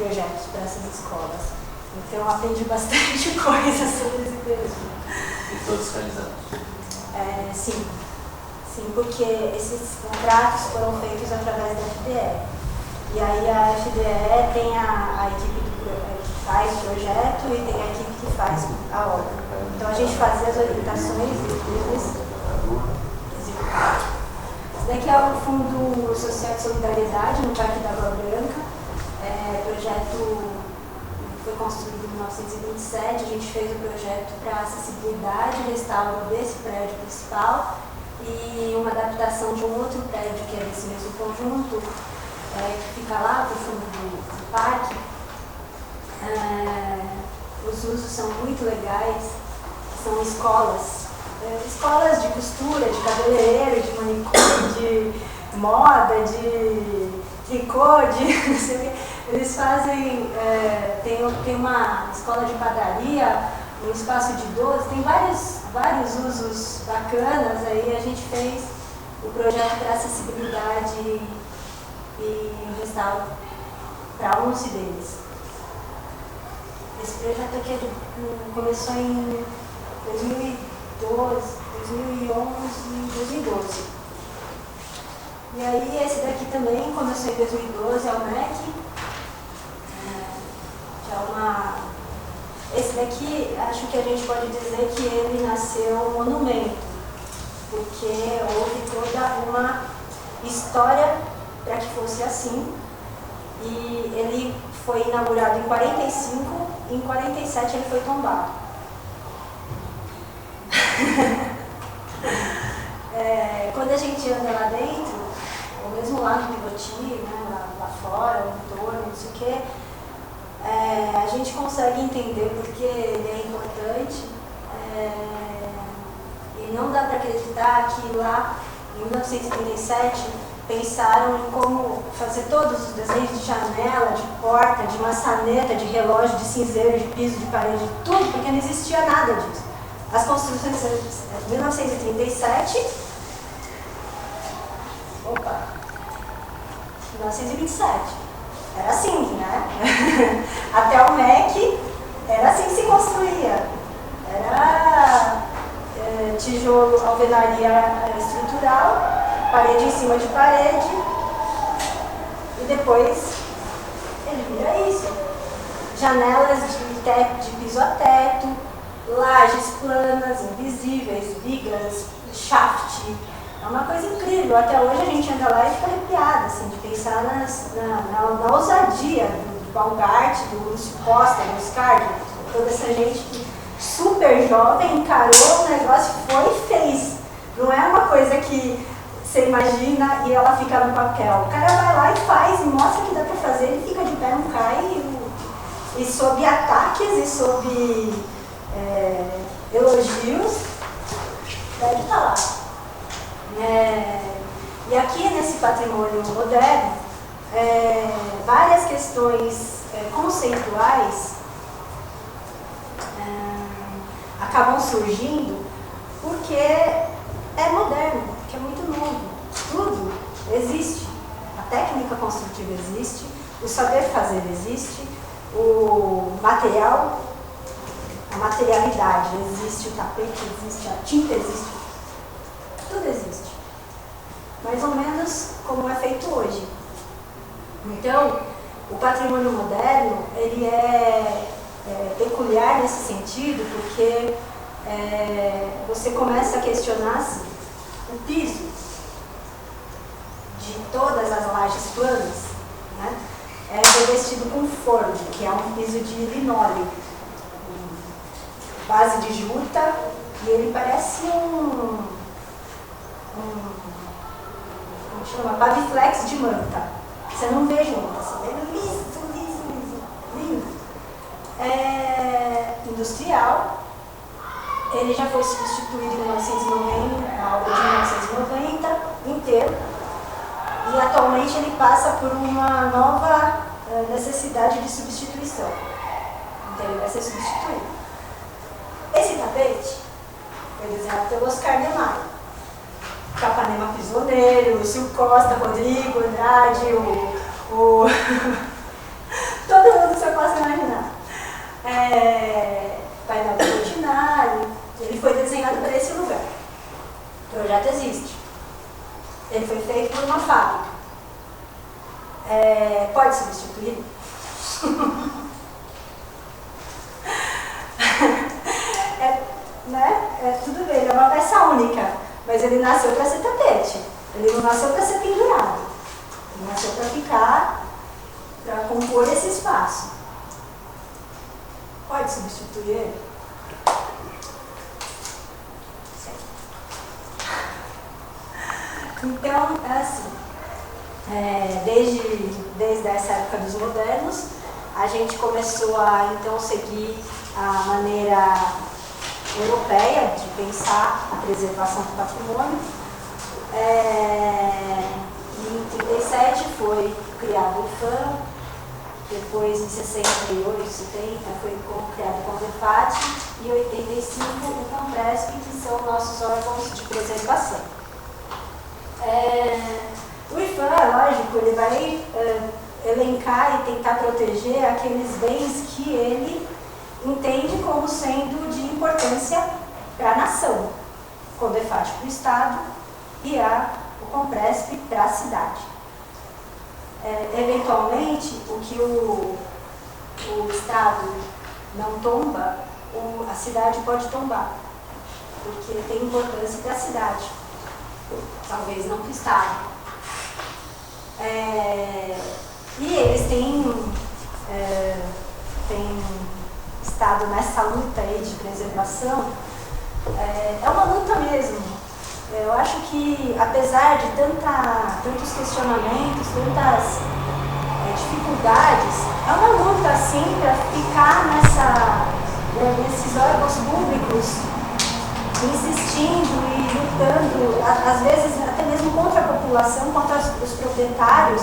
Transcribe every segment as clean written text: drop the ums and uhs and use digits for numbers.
projetos para essas escolas. Então eu aprendi bastante coisa sobre esse período. E todos realizados? Sim. Sim, porque esses contratos foram feitos através da FDE. E aí a FDE tem a equipe que faz o projeto e tem a equipe que faz a obra. Então a gente fazia as orientações e eles executavam. Esse daqui é o Fundo Social de Solidariedade no Parque da Água Branca. O projeto foi construído em 1927, a gente fez o projeto para acessibilidade, restauro desse prédio principal e uma adaptação de um outro prédio que é desse mesmo conjunto, que fica lá no fundo do parque. Os usos são muito legais, são escolas de costura, de cabeleireiro, de manicure, de moda, de tricô, de não sei o que. Eles fazem, tem uma escola de padaria, um espaço de idoso, tem vários usos bacanas. Aí a gente fez o projeto para acessibilidade e restauro para 11 deles. Esse projeto aqui começou em 2011 e 2012. E aí esse daqui também começou em 2012, é o MEC. Esse daqui, acho que a gente pode dizer que ele nasceu um monumento, porque houve toda uma história para que fosse assim. E ele foi inaugurado em 45, e em 47 ele foi tombado. Quando a gente anda lá dentro, ou mesmo lá no Pilotinho, né, lá fora, no entorno, não sei o quê, a gente consegue entender porque ele é importante, e não dá para acreditar que lá, em 1937, pensaram em como fazer todos os desenhos de janela, de porta, de maçaneta, de relógio, de cinzeiro, de piso, de parede, tudo, porque não existia nada disso. As construções de 1937, 1927. Era assim, né? Até o MEC era assim que se construía. Era tijolo, alvenaria estrutural, parede em cima de parede, e depois ele vira isso. Janelas de piso a teto, lajes planas, invisíveis, vigas, shaft. É uma coisa incrível. Até hoje a gente anda lá e fica arrepiada, assim, de pensar na ousadia do Baumgart, do Lúcio Costa, do Oscar, toda essa gente que super jovem encarou o negócio, foi e fez. Não é uma coisa que você imagina e ela fica no papel. O cara vai lá e faz, e mostra que dá pra fazer, ele fica de pé, não cai, e sob ataques e sob elogios, deve estar lá. E aqui nesse patrimônio moderno, várias questões conceituais acabam surgindo porque é moderno, porque é muito novo. Tudo existe. A técnica construtiva existe, o saber fazer existe, o material, a materialidade existe, o tapete existe, a tinta existe. Tudo existe. Mais ou menos como é feito hoje. Então, o patrimônio moderno, ele é peculiar nesse sentido, porque você começa a questionar assim, o piso de todas as lajes planas, né, é revestido com forno, que é um piso de linóleo, base de juta, e ele parece como chama? Paviflex de manta. Você não vê junto, assim, é liso, lindo. Industrial, ele já foi substituído em 1990, na obra de 1990 inteiro, e atualmente ele passa por uma nova necessidade de substituição. Então ele vai ser substituído. Esse tapete foi desenhado pelo Oscar Niemeyer. Capanema Prisioneiro, Lúcio Costa, Rodrigo, Andrade, todo projeto existe. Ele foi feito por uma fábrica. Pode substituir? Tudo bem, ele é uma peça única, mas ele nasceu para ser tapete. Ele não nasceu para ser pendurado. Ele nasceu para ficar, para compor esse espaço. Pode substituir ele? Então, é assim, desde essa época dos modernos, a gente começou a, então, seguir a maneira europeia de pensar a preservação do patrimônio. Em 1937 foi criado o IPHAN, depois em 68, 70 foi criado o CONDEFAT e em 85 o CONPRESP, que são nossos órgãos de preservação. O IPHAN, lógico, ele vai elencar e tentar proteger aqueles bens que ele entende como sendo de importância para a nação. O CONDEFAT para o Estado e o CONPRESP para a cidade. Eventualmente, o que o Estado não tomba, a cidade pode tombar, porque tem importância para a cidade, talvez não para o Estado. E eles têm estado nessa luta aí de preservação. É uma luta mesmo. Eu acho que, apesar de tantos questionamentos, tantas dificuldades, é uma luta, assim, para ficar nesses órgãos públicos, insistindo e lutando, às vezes até mesmo contra a população, contra os proprietários,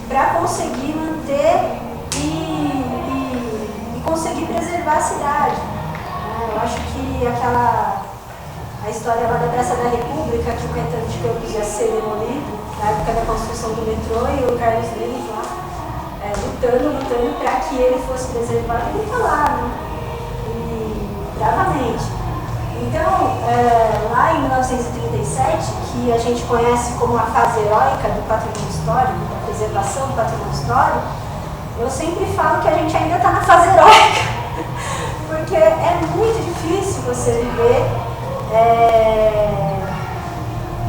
para conseguir manter e conseguir preservar a cidade. Eu acho que a história lá da Praça da República, que o Caetano de Campos ia ser demolido, na época da construção do metrô, e o Carlos Mendes lá, lutando para que ele fosse preservado, ele está lá, né? E bravamente. Então, lá em 1937, que a gente conhece como a fase heróica do patrimônio histórico, da preservação do patrimônio histórico, eu sempre falo que a gente ainda está na fase heróica, porque é muito difícil você viver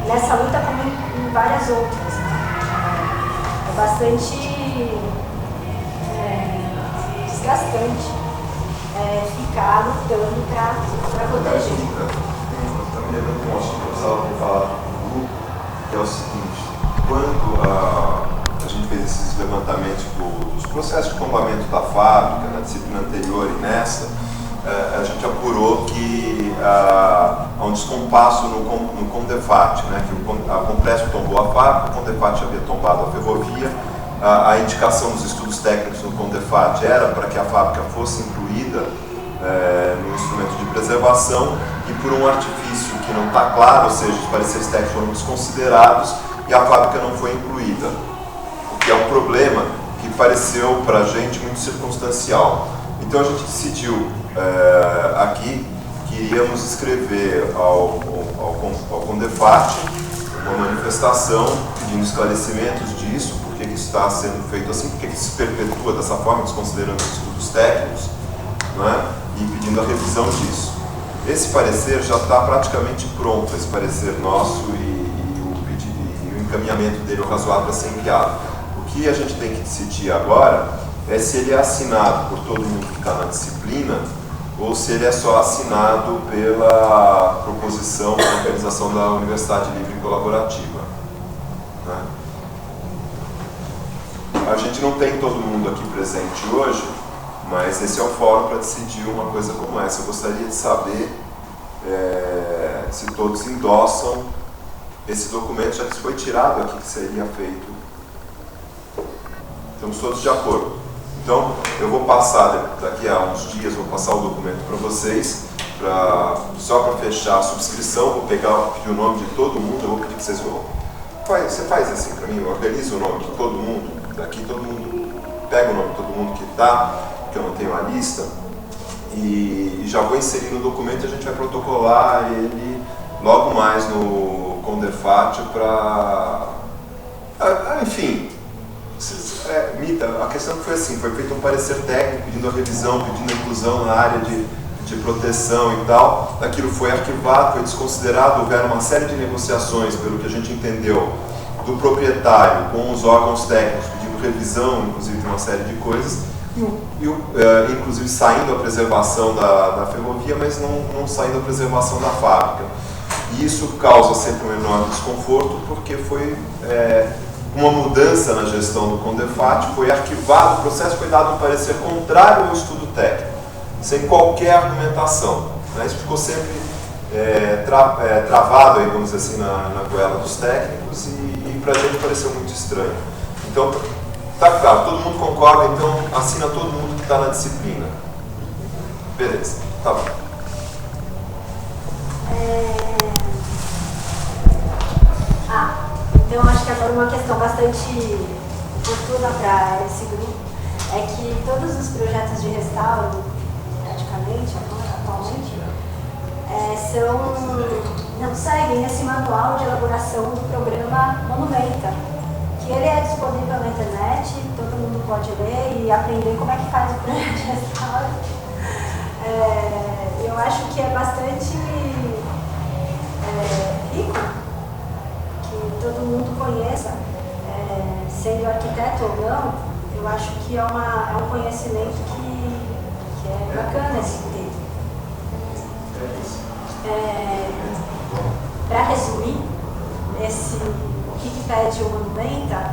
nessa luta como em várias outras. É bastante desgastante ficar lutando para proteger. Está me lembrando de um assunto que eu precisava ter falado no grupo, que é o seguinte: quando a gente fez esses levantamentos dos processos de tombamento da fábrica, na disciplina anterior e nessa, a gente apurou que há um descompasso no CONDEFAT, né, que a CONPRESP tombou a fábrica, o CONDEFAT havia tombado a ferrovia. A indicação dos estudos técnicos no CONDEFAT era para que a fábrica fosse incluída no instrumento de preservação, e por um artifício que não está claro, ou seja, os pareceres técnicos foram desconsiderados e a fábrica não foi incluída. O que é um problema que pareceu para a gente muito circunstancial. Então a gente decidiu aqui que iríamos escrever ao CONDEFAT uma manifestação pedindo esclarecimentos disso, por que isso está sendo feito assim, por que isso se perpetua dessa forma, desconsiderando os estudos técnicos, não é? E pedindo a revisão disso. Esse parecer já está praticamente pronto, esse parecer nosso, e o encaminhamento dele, o razoável, a ser enviado. O que a gente tem que decidir agora é se ele é assinado por todo mundo que está na disciplina, ou se ele é só assinado pela proposição da organização da Universidade Livre e Colaborativa, né? A gente não tem todo mundo aqui presente hoje, mas esse é o fórum para decidir uma coisa como essa. Eu gostaria de saber se todos endossam esse documento, já que foi tirado aqui que seria feito. Estamos todos de acordo. Então, eu vou passar, daqui a uns dias, vou passar o documento para vocês, só para fechar a subscrição. Vou pedir o nome de todo mundo, eu vou pedir que vocês vão. Você faz assim para mim, organiza o nome de todo mundo, daqui todo mundo, pega o nome de todo mundo que está, que eu não tenho a lista, e já vou inserir no documento e a gente vai protocolar ele logo mais no Condefat para... enfim, Mita, a questão foi assim, foi feito um parecer técnico pedindo a revisão, pedindo a inclusão na área de proteção e tal, aquilo foi arquivado, foi desconsiderado, houveram uma série de negociações, pelo que a gente entendeu, do proprietário com os órgãos técnicos, pedindo revisão, inclusive, de uma série de coisas, inclusive saindo a preservação da ferrovia, mas não saindo a preservação da fábrica. E isso causa sempre um enorme desconforto, porque foi uma mudança na gestão do Condefat, foi arquivado o processo, foi dado um parecer contrário ao estudo técnico, sem qualquer argumentação. Né? Isso ficou sempre travado, aí, vamos dizer assim, na goela dos técnicos, e para a gente pareceu muito estranho. Então, tá claro, todo mundo concorda, então assina todo mundo que está na disciplina. Beleza, tá bom. Então acho que agora uma questão bastante oportuna para esse grupo é que todos os projetos de restauro, praticamente, atualmente, não seguem esse manual de elaboração do programa Monumenta, que ele é disponível na internet, todo mundo pode ler e aprender como é que faz o projeto de restauro. Eu acho que é bastante rico que todo mundo conheça, sendo arquiteto ou não. Eu acho que é um conhecimento que é bacana esse ter. Para resumir, o que pede o Monumenta,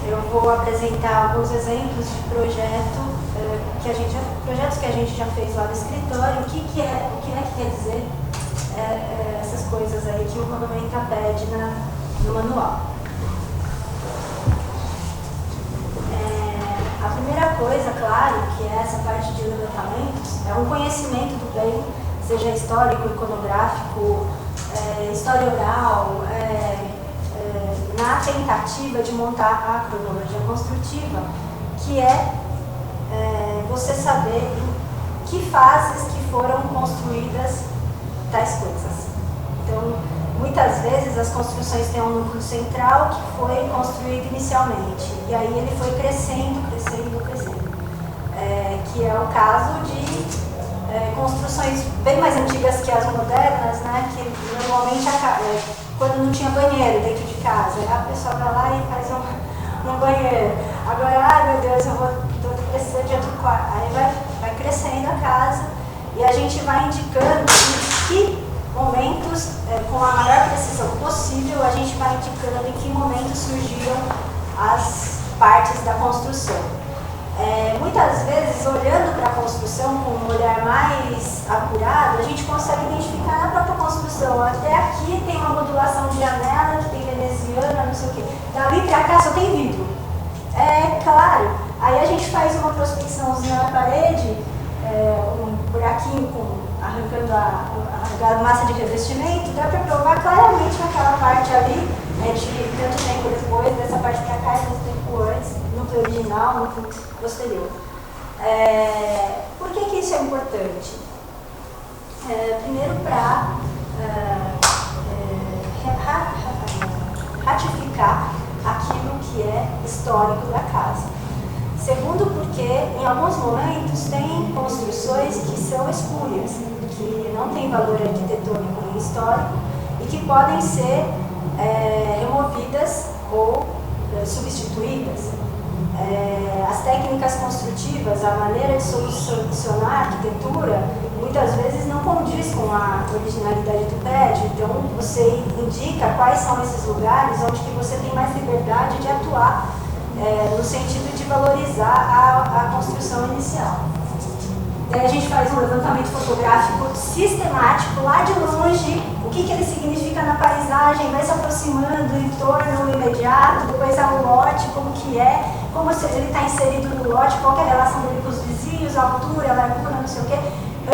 eu vou apresentar alguns exemplos de projetos que a gente já fez lá no escritório, o que quer dizer essas coisas aí que o Monumenta pede no manual. A primeira coisa, claro, que é essa parte de levantamentos, é um conhecimento do bem, seja histórico, iconográfico, história oral, na tentativa de montar a cronologia construtiva, que é você saber em que fases que foram construídas tais coisas. Então, muitas vezes as construções têm um núcleo central que foi construído inicialmente, e aí ele foi crescendo, que é o caso de construções bem mais antigas que as modernas, né, que normalmente quando não tinha banheiro dentro de casa, a pessoa vai lá e faz um banheiro. Agora, ai meu Deus, estou precisando de outro quarto. Aí vai crescendo a casa e a gente vai indicando em que momentos, com a maior precisão possível, a gente vai indicando em que momentos surgiram as partes da construção. Muitas vezes, olhando para a construção com um olhar mais apurado, a gente consegue identificar na própria construção. Até aqui tem uma modulação de janela, que tem veneziana, não sei o quê. Dali para cá só tem vidro. Claro, aí a gente faz uma prospecçãozinha na parede, um buraquinho arrancando a massa de revestimento, dá para provar claramente que aquela parte ali é de tanto tempo depois, dessa parte para cá e tanto tempo antes, núcleo original, núcleo posterior. Por que isso é importante? Primeiro, para ratificar aquilo que é histórico da casa. Segundo, porque em alguns momentos tem construções que são espúrias, que não têm valor arquitetônico nem histórico e que podem ser removidas ou substituídas. As técnicas construtivas, a maneira de solucionar a arquitetura, muitas vezes não condiz com a originalidade do prédio, então você indica quais são esses lugares onde que você tem mais liberdade de atuar, no sentido de valorizar a construção inicial. Daí a gente faz um levantamento fotográfico sistemático, lá de longe, o que ele significa na paisagem, vai se aproximando em torno, no imediato, depois há um lote, como que é, como ele está inserido no lote, qual que é a relação dele com os vizinhos, a altura, a largura, não sei o quê,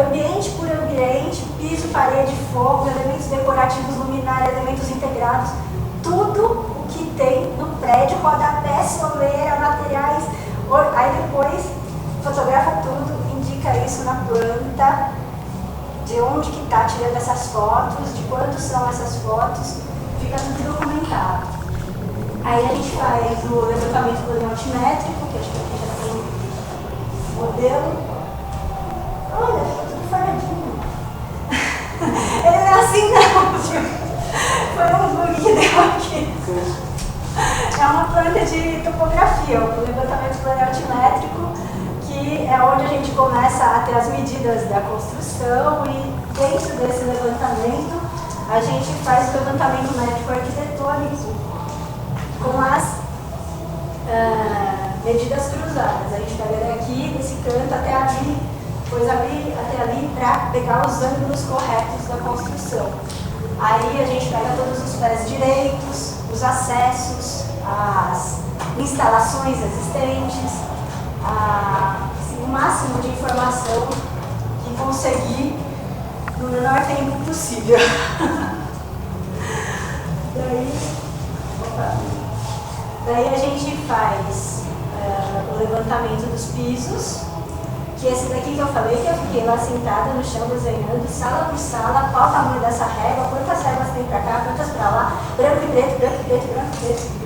ambiente por ambiente, piso, parede, fogo, elementos decorativos, luminária, elementos integrados, tudo o que tem no prédio, rodapé, soleira, materiais, aí depois fotografa tudo, indica isso na planta, de onde que está tirando essas fotos, de quantos são essas fotos, fica tudo documentado. Aí a gente faz o levantamento do altimétrico, que acho que aqui já tem o modelo. Olha, ficou tudo falhadinho. Ele não é assim não, viu? Foi um bug que deu aqui. É uma planta de topografia, o levantamento planialtimétrico, que é onde a gente começa a ter as medidas da construção e dentro desse levantamento a gente faz o levantamento médico arquitetônico com as medidas cruzadas. A gente pega daqui, desse canto até ali, depois abrir até ali para pegar os ângulos corretos da construção. Aí a gente pega todos os pés direitos, os acessos, as instalações existentes, assim, o máximo de informação que conseguir no menor tempo possível. Daí a gente faz o levantamento dos pisos, que esse daqui que eu falei, que eu fiquei lá sentada no chão desenhando, sala por sala, qual o tamanho dessa régua, quantas réguas tem pra cá, quantas pra lá, branco e preto, branco e preto, branco e preto.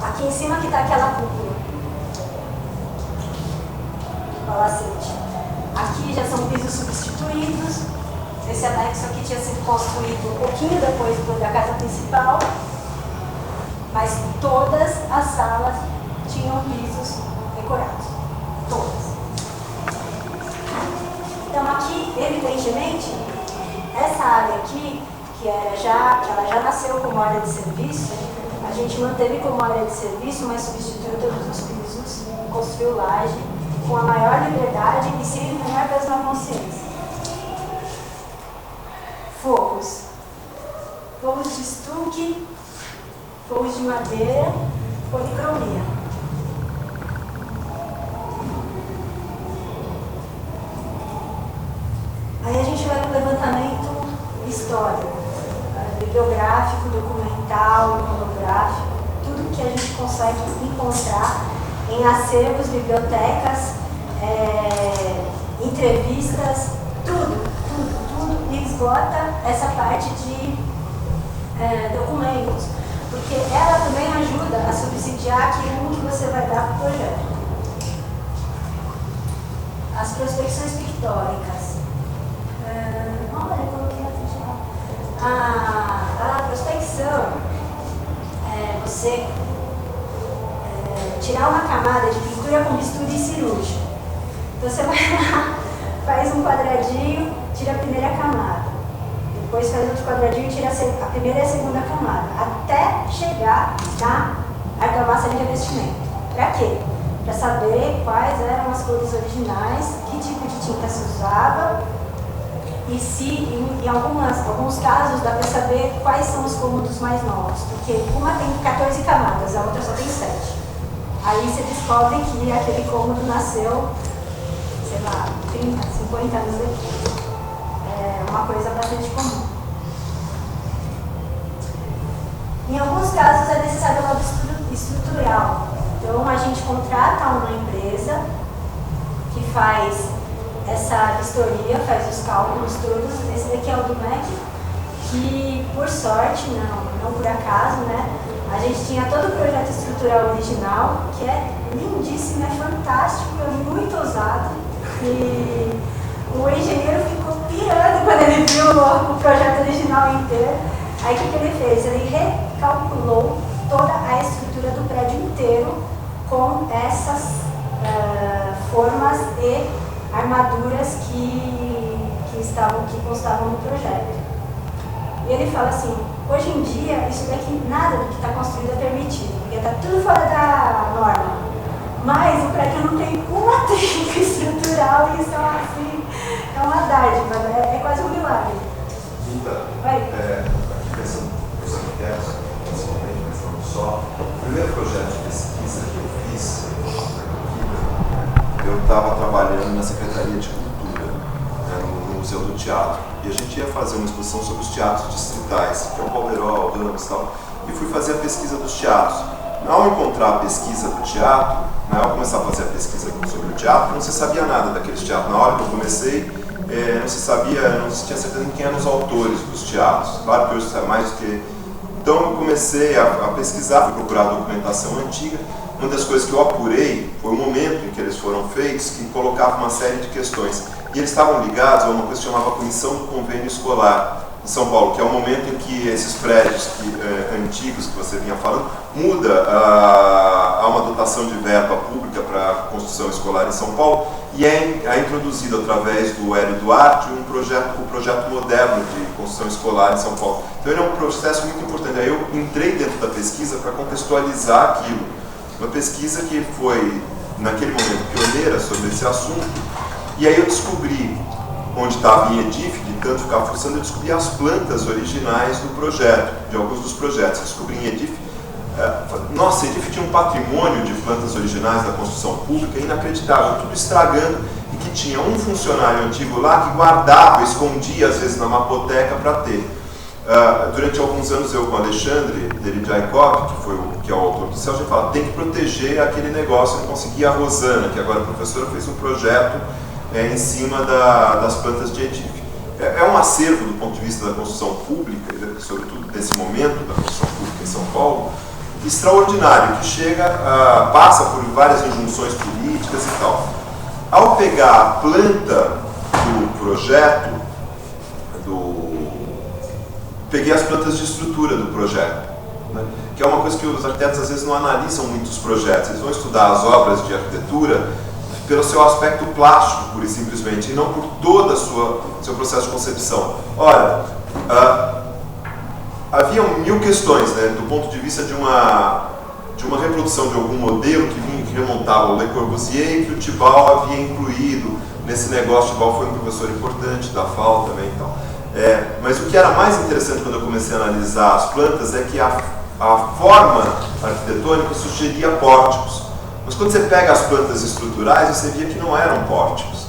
Aqui em cima que tá aquela cúpula, palacete. Aqui já são pisos substituídos, esse anexo aqui tinha sido construído um pouquinho depois da casa principal, mas todas as salas tinham pisos decorados. Todas. Então aqui, evidentemente, essa área aqui, que ela já nasceu como área de serviço, a gente manteve como área de serviço, mas substituiu todos os pisos, construiu laje, com a maior liberdade e sem o menor peso na consciência. Forros. Forros de estuque, forros de madeira, policromia. Aí a gente vai para o levantamento histórico, bibliográfico, documental, iconográfico, tudo que a gente consegue encontrar em acervos, bibliotecas, entrevistas, tudo, e esgota essa parte de documentos, porque ela também ajuda a subsidiar aquilo que você vai dar para o projeto. As prospecções pictóricas. Olha, eu coloquei a prospecção é você tirar uma camada de pintura com bisturi cirúrgico. Então você vai lá, faz um quadradinho, tira a primeira camada. Depois faz outro quadradinho e tira a primeira e a segunda camada. Até chegar na argamassa de revestimento. Para quê? Para saber quais eram as cores originais, que tipo de tinta se usava. E se, em alguns casos, dá para saber quais são os cômodos mais novos, porque uma tem 14 camadas, a outra só tem 7. Aí você descobre que aquele cômodo nasceu, sei lá, 30, 50 anos depois. É uma coisa bastante comum. Em alguns casos é necessário um laudo estrutural. Então a gente contrata uma empresa que faz essa vistoria, faz os cálculos todos. Esse daqui é o do MEC, que por sorte, não por acaso, né? A gente tinha todo o projeto estrutural original, que é lindíssimo, é fantástico, é muito ousado. E o engenheiro ficou pirando quando ele viu o projeto original inteiro. Aí o que ele fez? Ele recalculou toda a estrutura do prédio inteiro com essas formas e armaduras que constavam no projeto. E ele fala assim, hoje em dia, isso daqui, nada do que está construído é permitido, porque está tudo fora da norma. Mas o prédio não tem uma trinca estrutural e isso é uma dádiva, é quase um milagre. Então, pensando nos arquitetos, principalmente pensando só, o primeiro projeto de pesquisa que eu fiz, eu estava trabalhando na Secretaria de Cultura, no Museu do Teatro, e a gente ia fazer uma exposição sobre os teatros distritais, que é o Palmeirol, o Ramos e tal, e fui fazer a pesquisa dos teatros. Ao encontrar a pesquisa do teatro, ao começar a fazer a pesquisa sobre o teatro, não se sabia nada daqueles teatros. Na hora que eu comecei, não se sabia, não se tinha certeza de quem eram os autores dos teatros. Claro que hoje sabe mais do que... Então eu comecei a pesquisar, fui procurar documentação antiga. Uma das coisas que eu apurei foi o momento em que eles foram feitos, que colocava uma série de questões. E eles estavam ligados a uma coisa que chamava Comissão do Convênio Escolar em São Paulo, que é o momento em que esses prédios antigos que você vinha falando, muda a uma dotação de verba pública para a construção escolar em São Paulo, e é introduzido através do Hélio Duarte o projeto moderno de construção escolar em São Paulo. Então ele é um processo muito importante. Aí eu entrei dentro da pesquisa para contextualizar aquilo. Uma pesquisa que foi, naquele momento, pioneira sobre esse assunto, e aí eu descobri onde estava em Edif, de tanto ficar fuçando, eu descobri as plantas originais do projeto, de alguns dos projetos. Eu descobri em Edif, nossa, Edif tinha um patrimônio de plantas originais da construção pública inacreditável, tudo estragando, e que tinha um funcionário antigo lá que guardava, escondia às vezes na mapoteca para ter. Durante alguns anos eu com o Alexandre Derijaikov, que é o autor do Céu, a gente fala, tem que proteger aquele negócio. Eu consegui a Rosana, que agora a professora, fez um projeto em cima das plantas de Edif. É um acervo do ponto de vista da construção pública, sobretudo desse momento da construção pública em São Paulo, extraordinário, que passa por várias injunções políticas e tal. Ao pegar a planta do projeto, peguei as plantas de estrutura do projeto, né? Que é uma coisa que os arquitetos às vezes não analisam muito os projetos. Eles vão estudar as obras de arquitetura pelo seu aspecto plástico, pura e simplesmente, e não por todo o seu processo de concepção. Ora, havia 1000 questões, né, do ponto de vista de uma reprodução de algum modelo que remontava ao Le Corbusier e que o Tibau havia incluído nesse negócio. O Tibau foi um professor importante da FAO também e tal. Mas o que era mais interessante quando eu comecei a analisar as plantas é que a forma arquitetônica sugeria pórticos. Mas quando você pega as plantas estruturais, você via que não eram pórticos.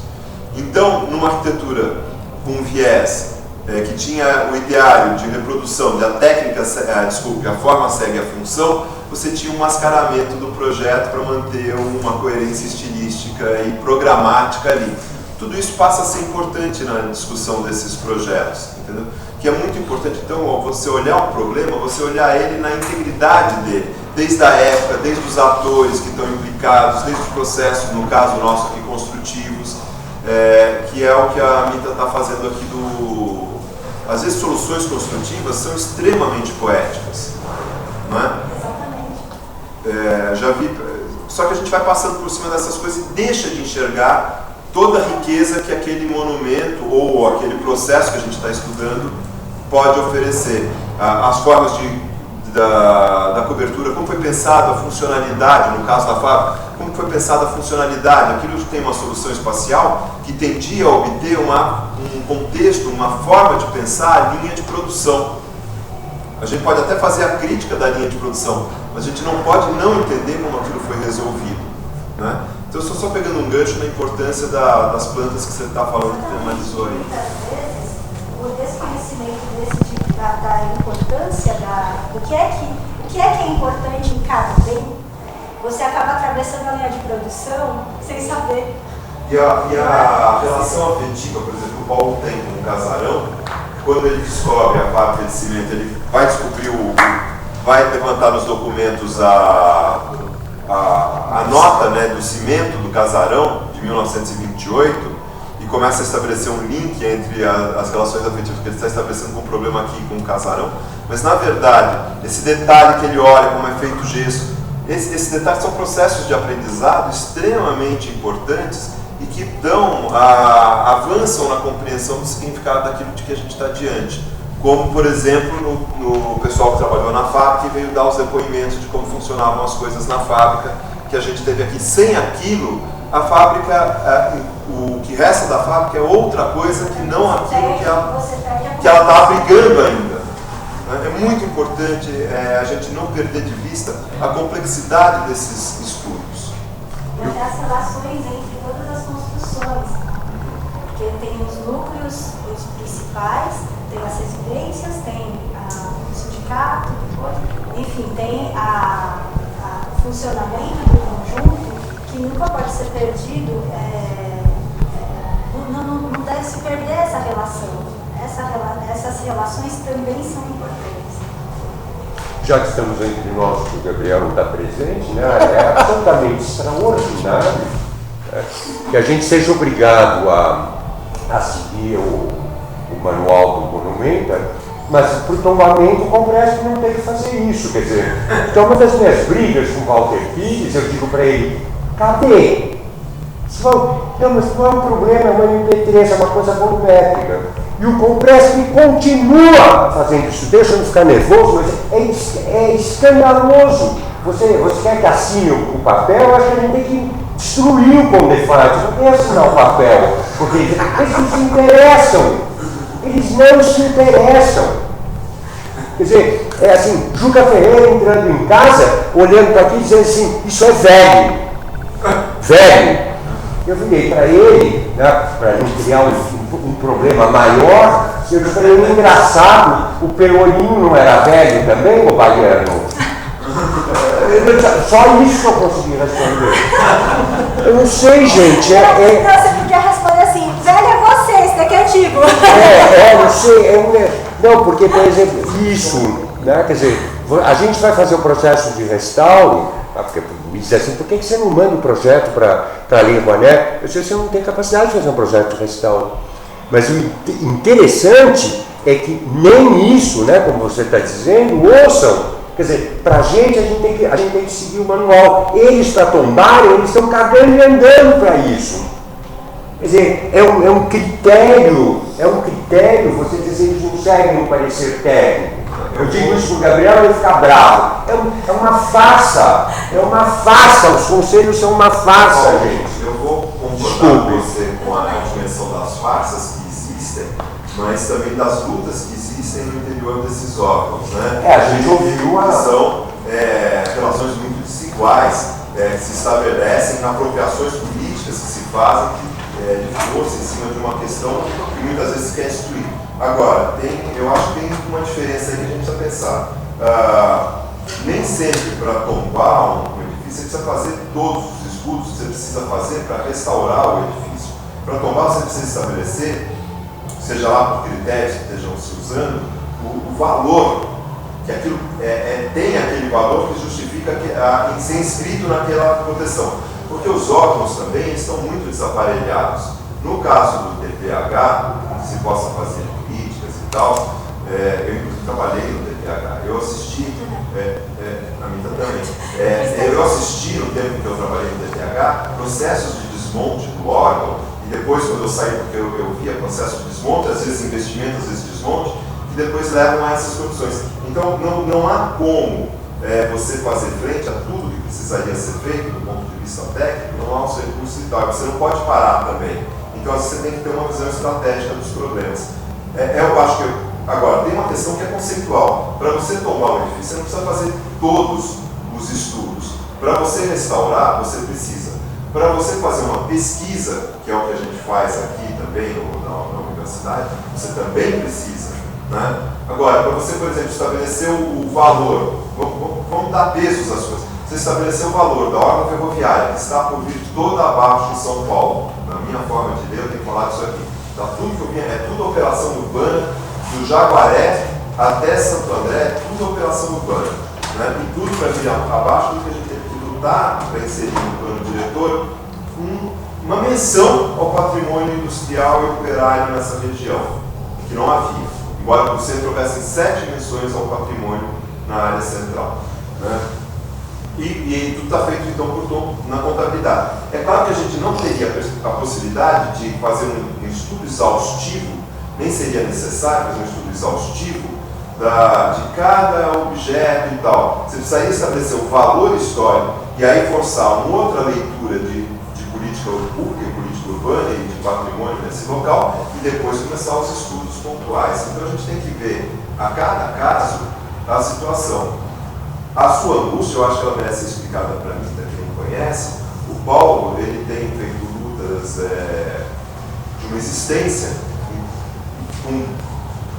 Então, numa arquitetura com viés que tinha o ideário de reprodução, a forma segue a função, você tinha um mascaramento do projeto para manter uma coerência estilística e programática ali. Tudo isso passa a ser importante na discussão desses projetos, entendeu? Que é muito importante, então, você olhar um problema, você olhar ele na integridade dele, desde a época, desde os atores que estão implicados, desde os processos, no caso nosso aqui, construtivos, que é o que a Mita está fazendo aqui Às vezes soluções construtivas são extremamente poéticas, não é? Exatamente. Só que a gente vai passando por cima dessas coisas e deixa de enxergar toda a riqueza que aquele monumento ou aquele processo que a gente está estudando pode oferecer. As formas da cobertura, como foi pensada a funcionalidade, no caso da fábrica, como foi pensada a funcionalidade, aquilo tem uma solução espacial que tendia a obter um contexto, uma forma de pensar a linha de produção. A gente pode até fazer a crítica da linha de produção, mas a gente não pode não entender como aquilo foi resolvido, né? Então, eu estou só pegando um gancho na importância das plantas que você está falando, que você analisou aí. Muitas vezes, o desconhecimento da importância do que é importante em cada bem, você acaba atravessando a linha de produção sem saber. E a relação afetiva, por exemplo, o Paulo tem com o casarão, quando ele descobre a fábrica de cimento, ele vai descobrir vai levantar nos documentos a nota, né, do cimento do casarão de 1928 e começa a estabelecer um link entre as relações afetivas que ele está estabelecendo com o problema aqui com o casarão. Mas na verdade, esse detalhe que ele olha, como é feito o gesso, esses detalhes são processos de aprendizado extremamente importantes e que avançam na compreensão do significado daquilo de que a gente está diante. Como, por exemplo, no pessoal que trabalhou na fábrica e veio dar os depoimentos de como funcionavam as coisas na fábrica, que a gente teve aqui. Sem aquilo, a fábrica, o que resta da fábrica é outra coisa que não aquilo que ela está abrigando ainda. É muito importante a gente não perder de vista a complexidade desses estudos. E até as relações entre todas as construções, porque tem os núcleos, os principais, tem as residências, tem o sindicato, enfim, tem o funcionamento do conjunto que nunca pode ser perdido, não deve se perder essa relação. Essas relações também são importantes. Já que estamos entre nós, que o Gabriel não está presente, né, é absolutamente extraordinário, né, que a gente seja obrigado a seguir o manual do monumento, mas por tombamento o Congresso não tem que fazer isso. Quer dizer, então uma das minhas brigas com o Walter Pires, eu digo para ele, cadê? Não, mas não é um problema, é uma MP3, é uma coisa volumétrica. E o Congresso continua fazendo isso. Deixa eu não ficar nervoso, mas é escandaloso. Você quer que assine o papel? Eu acho que a gente tem que destruir o Condefat. Não tem que assinar o papel, porque eles não se interessam. Eles não se interessam. Quer dizer, é assim, Juca Ferreira entrando em casa, olhando para aqui e dizendo assim, isso é velho. Velho. Eu virei para ele, né, para não criar um problema maior, eu falei, engraçado, o Pelourinho não era velho também, o Baiano? Só isso que eu consegui responder. Eu não sei, gente. Você podia responder assim, velho é você, esse daqui é antigo. Não sei. Não, porque, por exemplo, isso, né, quer dizer, a gente vai fazer o processo de restauro, porque me diz assim, por que você não manda o projeto para a Lei Rouanet? Eu disse, você não tem capacidade de fazer um projeto de restauro. Mas o interessante é que nem isso, né, como você está dizendo, ouçam. Quer dizer, para a gente tem que seguir o manual. Eles, para tombarem, eles estão cagando e andando para isso. Quer dizer, é um critério, você dizer, eles não seguem um parecer técnico. Eu digo isso para o Gabriel e ele fica bravo. É uma farsa, os conselhos são uma farsa, gente. Eu vou concordar com você com a dimensão das farsas que existem, mas também das lutas que existem no interior desses órgãos, né? A gente ouviu são relações muito desiguais que se estabelecem, apropriações políticas que se fazem de força em cima de uma questão que muitas vezes quer excluir. Agora, eu acho que tem uma diferença aí que a gente precisa pensar. Nem sempre para tombar um edifício você precisa fazer todos os estudos que você precisa fazer para restaurar o edifício. Para tombar você precisa estabelecer, seja lá por critérios que estejam se usando, o valor, que aquilo tem aquele valor que justifica em ser inscrito naquela proteção. Porque os órgãos também estão muito desaparelhados. No caso do DPH, que se possa fazer políticas e tal, eu inclusive trabalhei no DPH, eu assisti, a Mita também, eu assisti no tempo que eu trabalhei no DPH, processos de desmonte do órgão, e depois quando eu saí, porque eu via processo de desmonte, às vezes investimento, às vezes desmonte, que depois levam a essas condições. Então não há como você fazer frente a tudo que precisaria ser feito do ponto de vista técnico, não há os recursos e tal, você não pode parar também. Então você tem que ter uma visão estratégica dos problemas. Eu acho que agora tem uma questão que é conceitual. Para você tomar um edifício, você não precisa fazer todos os estudos. Para você restaurar, você precisa. Para você fazer uma pesquisa, que é o que a gente faz aqui também na universidade, você também precisa. Né? Agora, para você, por exemplo, estabelecer o valor, vamos dar pesos às coisas. Você estabeleceu o valor da ordem ferroviária, que está por vir toda abaixo de São Paulo. Na minha forma de ler, eu tenho que falar disso aqui. Tá, tudo que eu vi é tudo operação urbana, do Jaguaré até Santo André, tudo operação urbana. Né? E tudo para vir abaixo do que a gente teve que lutar para inserir no plano diretor uma menção ao patrimônio industrial e operário nessa região, que não havia. Embora no centro houvessem 7 menções ao patrimônio na área central. Né? E tudo está feito então na contabilidade. É claro que a gente não teria a possibilidade de fazer um estudo exaustivo, nem seria necessário fazer um estudo exaustivo de cada objeto e tal. Você precisaria estabelecer o valor histórico e aí forçar uma outra leitura de política pública e política urbana e de patrimônio nesse local e depois começar os estudos pontuais. Então a gente tem que ver a cada caso a situação. A sua angústia, eu acho que ela merece ser explicada para mim, para quem não conhece. O Paulo, ele tem feito lutas de uma existência com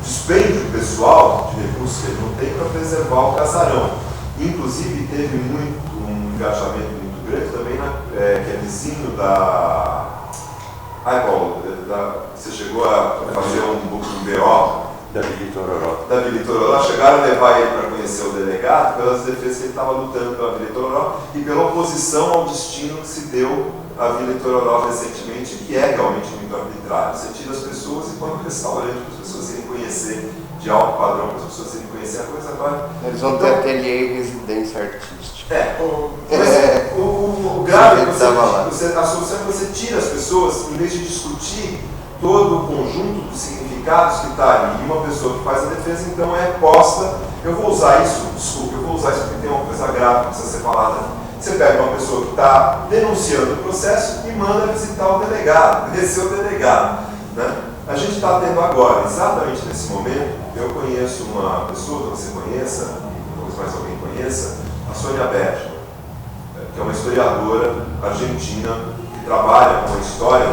dispêndio pessoal de recursos que ele não tem para preservar o casarão. Inclusive, teve um engajamento muito grande também, que é vizinho da você chegou a fazer um BO Da Vila Itororó. da Vila Itororó, chegaram a levar ele para conhecer o delegado pelas defesas que ele estava lutando pela Vila Itororó e pela oposição ao destino que se deu à Vila Itororó recentemente, que é realmente muito arbitrário. Você tira as pessoas e põe um restaurante para as pessoas irem conhecer, de alto padrão, para as pessoas irem conhecer a coisa agora. Eles vão ter ateliê e residência artística. Mas o grave é que a solução é que você tira as pessoas, em vez de discutir todo o conjunto dos significados que está ali, e uma pessoa que faz a defesa, então é posta, eu vou usar isso porque tem uma coisa grave que precisa ser falada. Você pega uma pessoa que está denunciando o processo e manda visitar o delegado, conhecer o delegado. Né? A gente está tendo agora, exatamente nesse momento, eu conheço uma pessoa que você conheça, talvez mais alguém conheça, a Sônia Bergman, que é uma historiadora argentina que trabalha com a história,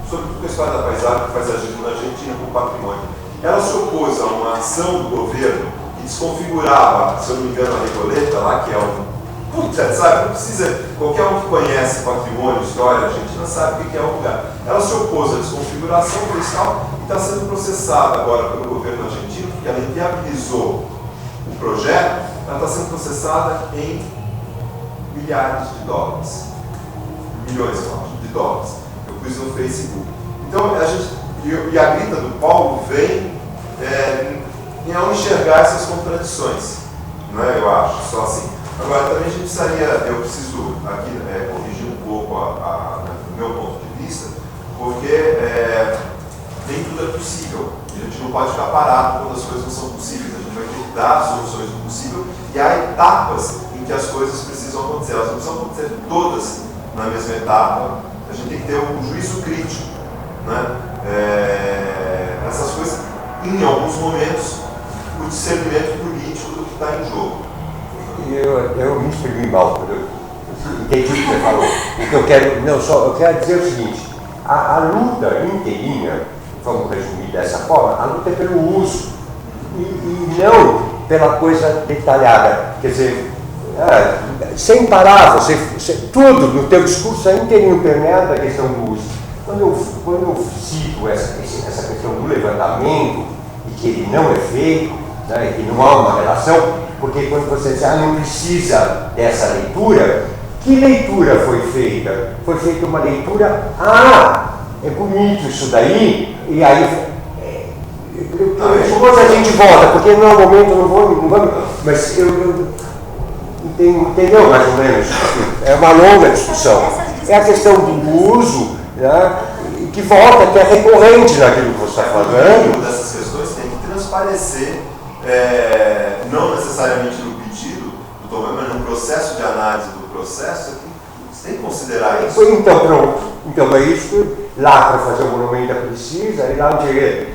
sobretudo com a história da paisagem, paisagismo na Argentina com patrimônio. Ela se opôs a uma ação do governo que desconfigurava, se eu não me engano, a Recoleta, lá que é um... Puta, sabe, não precisa... Qualquer um que conhece patrimônio, história argentina, sabe o que é o lugar. Ela se opôs à desconfiguração fiscal e está sendo processada agora pelo governo argentino, porque ela inviabilizou o projeto, ela está sendo processada em milhares de dólares. Milhões, eu acho, de dólares. Eu pus no Facebook. Então, a grita do Paulo vem em ao enxergar essas contradições, né, eu acho, só assim. Agora, também a gente precisaria, eu preciso aqui corrigir um pouco o meu ponto de vista, porque nem tudo é possível. A gente não pode ficar parado quando as coisas não são possíveis. A gente vai ter que dar soluções do possível e há etapas em que as coisas precisam acontecer. Elas não precisam acontecer todas na mesma etapa. A gente tem que ter um juízo crítico. Né? Essas coisas, em alguns momentos, o discernimento político do que está em jogo. Eu me exprimi mal, eu entendi o que você falou. O que eu quero, eu quero dizer o seguinte: a luta inteirinha, vamos resumir dessa forma, a luta é pelo uso e não pela coisa detalhada. Quer dizer, sem parar, tudo no teu discurso é inteirinho permeado da questão do uso. Quando eu cito essa questão do levantamento e que ele não é feito, né, e que não há uma relação, porque quando você diz, não precisa dessa leitura, que leitura foi feita? Foi feita uma leitura, é bonito isso daí, e aí, depois a gente volta, porque no momento não vou, mas entendeu mais ou menos? É uma longa discussão. É a questão do uso, né, que volta, que é recorrente naquilo que você está falando. Uma dessas questões tem que transparecer, não necessariamente no pedido do Tomé, mas no processo de análise do processo, você tem que considerar isso. Então, pronto. Então, é isso que lá para fazer o monumento precisa, e lá onde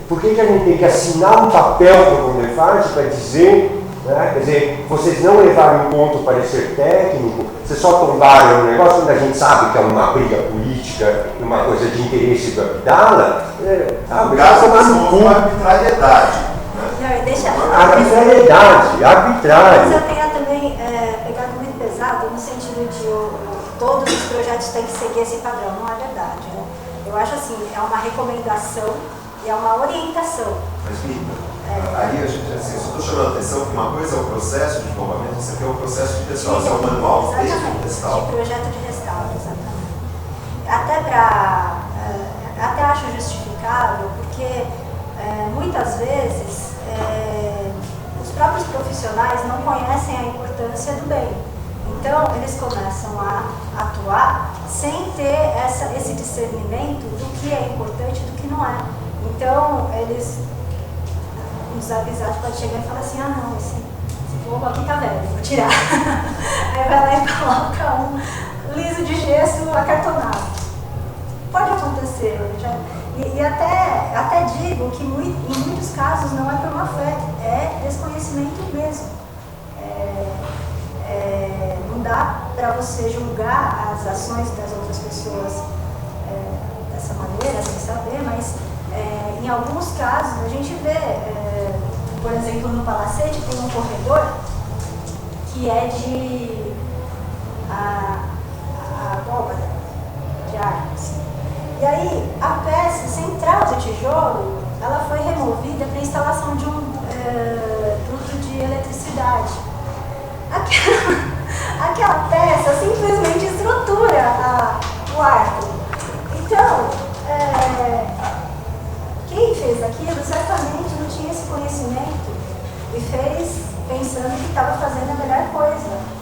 por que a gente tem que assinar um papel para o Condefarte para dizer, né, quer dizer, vocês não levaram em conta o parecer técnico, vocês só tombaram um negócio quando a gente sabe que é uma briga política, uma coisa de interesse da Abdala, no caso, uma arbitrariedade. Arbitrariedade. Mas eu tenho também pegado muito pesado no sentido de todos os projetos têm que seguir esse padrão. Não é verdade, né? Eu acho assim, é uma recomendação e é uma orientação. Mas, Mita, aí a gente, assim, eu só estou chamando a atenção que uma coisa é o processo de tombamento, isso aqui é o processo de restauração manual, desde o restauro. De projeto de restauro, exatamente. Até acho justificável, porque muitas vezes os próprios profissionais não conhecem a importância do bem. Então, eles começam a atuar sem ter esse discernimento do que é importante e do que não é. Então, os avisados podem chegar e falar assim, não, esse fogo aqui tá velho, vou tirar. Aí vai lá e coloca um liso de gesso acartonado. Pode acontecer, e até digo que em muitos casos não é por má fé, é desconhecimento mesmo. Não dá para você julgar as ações das outras pessoas dessa maneira, sem saber, mas em alguns casos a gente vê, por exemplo, no Palacete tem um corredor que é de abóbora, de árvores. E aí a peça sempre tijolo, ela foi removida para a instalação de um duto de eletricidade. Aquela peça simplesmente estrutura o arco. Então, quem fez aquilo certamente não tinha esse conhecimento e fez pensando que estava fazendo a melhor coisa.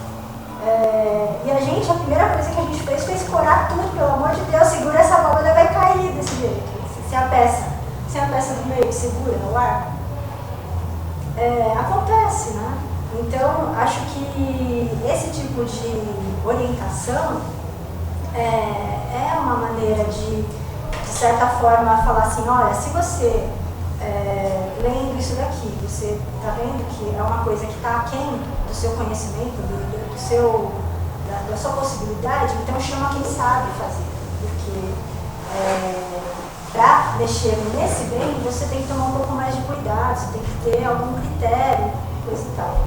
E a primeira coisa que a gente fez foi escorar tudo, pelo amor de Deus, segura essa bola, ela vai cair desse jeito. Se a peça do meio que segura no ar, acontece, né? Então, acho que esse tipo de orientação é uma maneira de certa forma, falar assim, olha, se você, lendo isso daqui, você está vendo que é uma coisa que está aquém do seu conhecimento, da sua possibilidade, então chama quem sabe fazer. Porque para mexer nesse bem, você tem que tomar um pouco mais de cuidado, você tem que ter algum critério, coisa e tal.